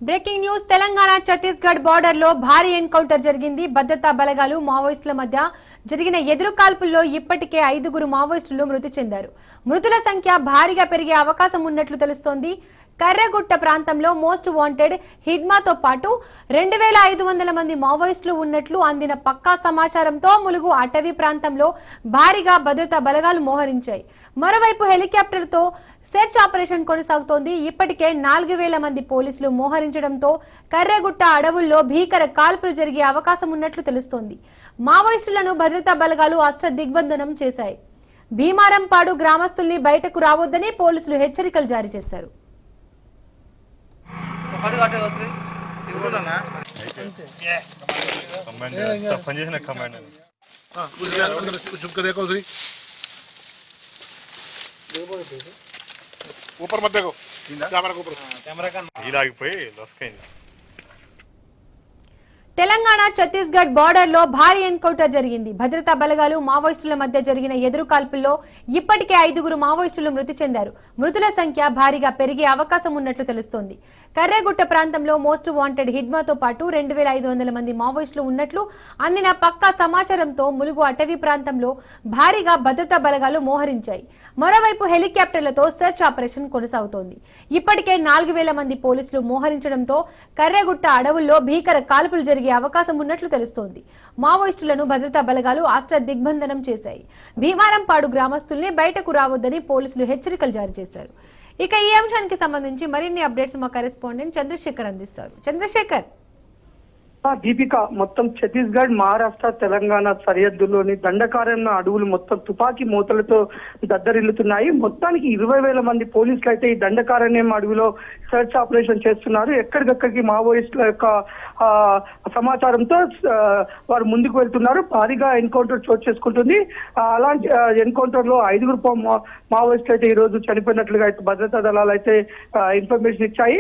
Breaking news Telangana Chhattisgarh border లో భారీ encounter జరిగింది. భద్రతా బలగాలు మావోయిస్టుల మధ్య జరిగిన ఎదురుకాల్పుల్లో ఇప్పటికే 5గురు మావోయిస్టులు మృతి చెందారు. మృతుల సంఖ్య భారీగా పెరిగే అవకాశం ఉన్నట్లు తెలుస్తోంది. కర్రెగుట్ట ప్రాంతంలో మోస్ట్ వాంటెడ్ హిడ్మాతో పాటు 2500 మంది మావోయిస్టులు ఉన్నట్లు అందిన పక్కా సమాచారంతో ములుగు అటవీ ప్రాంతంలో భారీగా భద్రతా బలగాలు మోహరించాయి. మరోవైపు హెలికాప్టర్తో సెర్చ్ ఆపరేషన్ కొనసాగుతోంది. ఇప్పటికే 4000 మంది పోలీసులు మోహరించడంతో కర్రెగుట్ట అడవుల్లో భీకర కాల్పులు జరిగే అవకాశం ఉన్నట్లు తెలుస్తోంది. మావోయిస్టులను భద్రతా బలగాలు దిగ్బంధనం చేశాయి. భీమారంపాడు గ్రామస్తుల్ని బయటకు రావద్దని పోలీసులు హెచ్చరికలు జారీ చేశారు. ऊपर मत देखो कैमरा के ऊपर कैमरा का हील ఆగిపోయి లాస్ అయింది. తెలంగాణ ఛత్తీస్గఢ్ బార్డర్ లో భారీ ఎన్కౌంటర్ జరిగింది. భద్రతా బలగాలు మావోయిస్టుల మధ్య జరిగిన ఎదురుకాల్పుల్లో ఇప్పటికే 5గురు మావోయిస్టులు మృతి చెందారు. మృతుల సంఖ్య భారీగా పెరిగే అవకాశం ఉన్నట్లు తెలుస్తోంది. కర్రెగుట్ట ప్రాంతంలో మోస్ట్ వాంటెడ్ హిడ్మాతో పాటు 2500 మంది మావోయిస్టులు ఉన్నట్లు అందిన పక్కా సమాచారంతో ములుగు అటవీ ప్రాంతంలో భారీగా భద్రతా బలగాలు మోహరించాయి. మరోవైపు హెలికాప్టర్లతో సెర్చ్ ఆపరేషన్ కొనసాగుతోంది. ఇప్పటికే 4000 మంది పోలీసులు మోహరించడంతో కర్రెగుట్ట అడవుల్లో భీకర కాల్పులు జరిగే అవకాశం ఉన్నట్లు తెలుస్తోంది. మావోయిస్టులను భద్రతా బలగాలు దిగ్బంధనం చేశాయి. భీమారంపాడు గ్రామస్తుల్ని బయటకు రావద్దని పోలీసులు హెచ్చరికలు జారీ చేశారు. ఇక ఈ అంశానికి సంబంధించి మరిన్ని అప్డేట్స్ మా కరెస్పాండెంట్ చంద్రశేఖర్ అందిస్తారు. చంద్రశేఖర్, దీపిక, మొత్తం ఛత్తీస్గఢ్, మహారాష్ట్ర, తెలంగాణ సరిహద్దులోని దండకారణ్య అడవులు మొత్తం తుపాకీ మూతలతో దద్దరిల్లుతున్నాయి. మొత్తానికి 20,000 మంది పోలీసులు అయితే ఈ దండకారణ్యం అడవిలో సెర్చ్ ఆపరేషన్ చేస్తున్నారు. ఎక్కడికక్కడికి మావోయిస్టుల యొక్క సమాచారంతో వారు ముందుకు వెళ్తున్నారు. భారీగా ఎన్కౌంటర్ చోటు చేసుకుంటుంది. అలాంటి ఎన్కౌంటర్ లో 5గురు మావోయిస్టులు అయితే ఈ రోజు చనిపోయినట్లుగా అయితే భద్రతా దళాలు అయితే ఇన్ఫర్మేషన్ ఇచ్చాయి.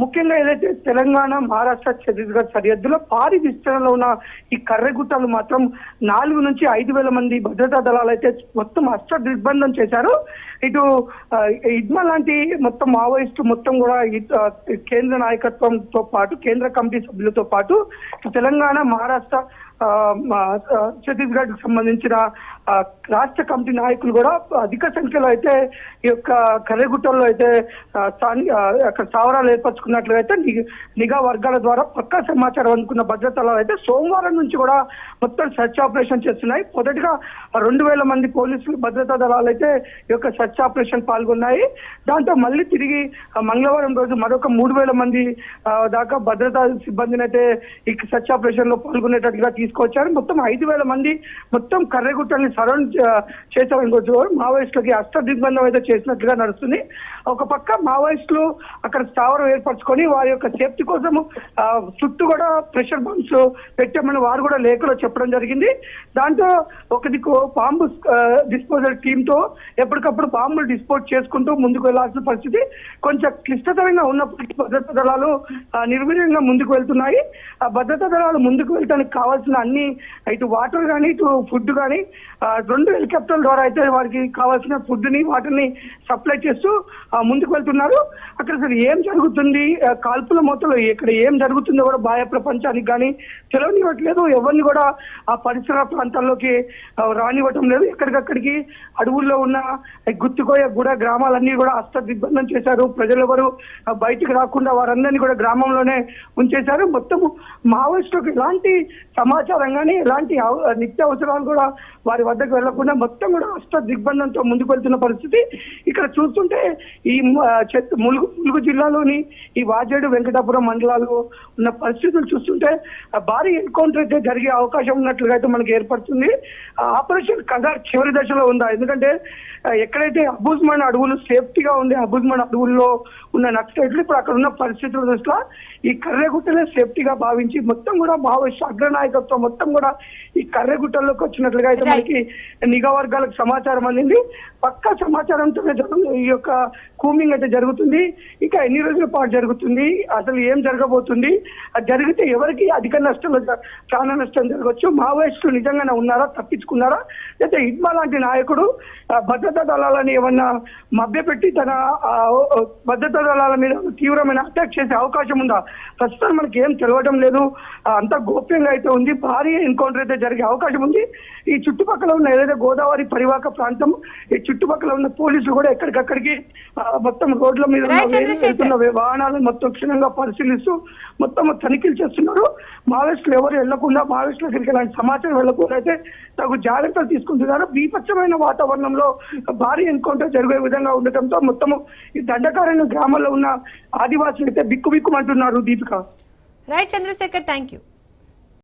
ముఖ్యంగా ఏదైతే తెలంగాణ, మహారాష్ట్ర, ఛత్తీస్గఢ్ సరిహద్దులో భారీ విస్తరణలో ఉన్న ఈ కర్రెగుట్టలు మాత్రం 4 నుంచి 5,000 మంది భద్రతా దళాలు అయితే మొత్తం దిగ్బంధం చేశారు. ఇటు ఇడ్మా లాంటి మొత్తం మావోయిస్టు మొత్తం కూడా కేంద్ర నాయకత్వంతో పాటు, కేంద్ర కమిటీ సభ్యులతో పాటు తెలంగాణ, మహారాష్ట్ర, ఛత్తీస్గఢ్ కు సంబంధించిన రాష్ట్ర కమిటీ నాయకులు కూడా అధిక సంఖ్యలో అయితే ఈ యొక్క కర్రెగుట్టల్లో అయితే అక్కడ స్థావరాలు ఏర్పరచుకున్నట్లుగా అయితే నిఘా వర్గాల ద్వారా పక్కా సమాచారం అందుకున్న భద్రతలు అయితే సోమవారం నుంచి కూడా మొత్తం సెర్చ్ ఆపరేషన్ చేస్తున్నాయి. మొదటిగా 2,000 మంది పోలీసులు, భద్రతా దళాలు అయితే ఈ యొక్క సెర్చ్ ఆపరేషన్ పాల్గొన్నాయి. దాంతో మళ్ళీ తిరిగి మంగళవారం రోజు మరొక 3,000 మంది దాకా భద్రతా సిబ్బందిని అయితే ఈ సెర్చ్ ఆపరేషన్ లో పాల్గొనేటట్టుగా తీసుకొచ్చారు. మొత్తం 5,000 మంది మొత్తం కర్రెగుట్టల్ని సరౌండ్ చేశారనుకోవచ్చు. మావోయిస్టులకి దిగ్బంధం అయితే చేసినట్లుగా నడుస్తుంది. ఒక పక్క మావోయిస్టులు అక్కడ స్థావరం ఏర్పరచుకొని వారి యొక్క సేఫ్టీ కోసం చుట్టూ కూడా ప్రెషర్ బంప్స్ పెట్టామని వారు కూడా లేఖలో చెప్పడం జరిగింది. దాంతో ఒక దిక్కు బాంబు డిస్పోజల్ టీమ్ తో ఎప్పటికప్పుడు బాంబులు డిస్పోజ్ చేసుకుంటూ ముందుకు వెళ్లాల్సిన పరిస్థితి. కొంచెం క్లిష్టతరంగా ఉన్నప్పటికీ భద్రతా దళాలు నిర్వీర్యంగా ముందుకు వెళ్తున్నాయి. ఆ భద్రతా దళాలు ముందుకు వెళ్ళడానికి కావాల్సిన అన్ని, ఇటు వాటర్ కానీ, ఇటు ఫుడ్ కానీ 2 హెలికాప్టర్ల ద్వారా అయితే వారికి కావాల్సిన ఫుడ్ ని, వాటర్ని సప్లై చేస్తూ ముందుకు వెళ్తున్నారు. అక్కడ అసలు ఏం జరుగుతుంది, కాల్పుల మొత్తంలో ఇక్కడ ఏం జరుగుతుందో కూడా బాహ్య ప్రపంచానికి కానీ తెలియనివ్వట్లేదు. ఎవరిని కూడా ఆ పరిసర ప్రాంతాల్లోకి రానివ్వటం లేదు. ఎక్కడికక్కడికి అడవుల్లో ఉన్న గుత్తికోయ గూడ గ్రామాలన్నీ కూడా దిగ్బంధం చేశారు. ప్రజలెవరు బయటికి రాకుండా వారందరినీ కూడా గ్రామంలోనే ఉంచేశారు. మొత్తం మావోయిస్టులకు ఎలాంటి సమాచారం కానీ, ఎలాంటి నిత్య అవసరాలు కూడా వారి వద్దకు వెళ్లకుండా మొత్తం కూడా దిగ్బంధంతో ముందుకు వెళ్తున్న పరిస్థితి. ఇక్కడ చూస్తుంటే ఈ ములుగు జిల్లాలోని ఈ వాజేడు, వెంకటాపురం మండలాల్లో ఉన్న పరిస్థితులు చూస్తుంటే భారీ ఎన్కౌంటర్ అయితే జరిగే అవకాశం ఉన్నట్లుగా అయితే మనకి ఏర్పడుతుంది. ఆపరేషన్ కగార్ చివరి దశలో ఉందా? ఎందుకంటే ఎక్కడైతే అబూజ్మాన్ అడవులు సేఫ్టీగా ఉండే అబూజ్మాన్ అడవుల్లో ఉన్న నక్సలైట్లు ఇప్పుడు అక్కడ ఉన్న పరిస్థితుల దృష్ట్యా ఈ కర్రెగుట్టలే సేఫ్టీగా భావించి మొత్తం కూడా మావోయిస్టు అగ్రనాయకత్వం మొత్తం కూడా ఈ కర్రెగుట్టల్లోకి వచ్చినట్లుగా అయితే మనకి నిఘా వర్గాలకు సమాచారం అందింది. పక్కా సమాచారంతో ఈ యొక్క కూమింగ్ అయితే జరుగుతుంది. ఇక ఎన్ని రోజుల పాటు జరుగుతుంది, అసలు ఏం జరగబోతుంది, అది జరిగితే ఎవరికి అధిక నష్టం, ప్రాణ నష్టం జరగవచ్చు, మావోయిస్టులు నిజంగానే ఉన్నారా, తప్పించుకున్నారా, అయితే హిడ్మా లాంటి నాయకుడు భద్రతా దళాలని ఏమన్నా మభ్యపెట్టి తన భద్రతా దళాల మీద తీవ్రమైన అటాక్ చేసే అవకాశం ఉందా? ప్రస్తుతం మనకి ఏం తెలవడం లేదు. అంత గోప్యంగా అయితే ఉంది. భారీ ఎన్కౌంటర్ అయితే జరిగే అవకాశం ఉంది. ఈ చుట్టుపక్కల ఉన్న ఏదైతే గోదావరి పరివాహక ప్రాంతం, ఈ చుట్టుపక్కల ఉన్న పోలీసులు కూడా ఎక్కడికక్కడికి మొత్తం రోడ్ల మీద వెళ్తున్న వాహనాలను మొత్తం క్షుణ్ణంగా పరిశీలిస్తూ మొత్తం తనిఖీలు చేస్తున్నారు. మావోయిస్టులు ఎవరు వెళ్లకుండా, మావోయిస్టుల దగ్గరికి ఎలాంటి సమాచారం వెళ్లకుండా అయితే తగు జాగ్రత్తలు తీసుకుంటున్నారు. బీభత్సమైన వాతావరణంలో భారీ ఎన్కౌంటర్ జరిగే విధంగా ఉండటంతో మొత్తము ఈ దండకారణ్య గ్రామాల్లో ఉన్న ఆదివాసులు అయితే బిక్కుబిక్కుమంటున్నారు. Deepika. Right Chandrashekar, thank you.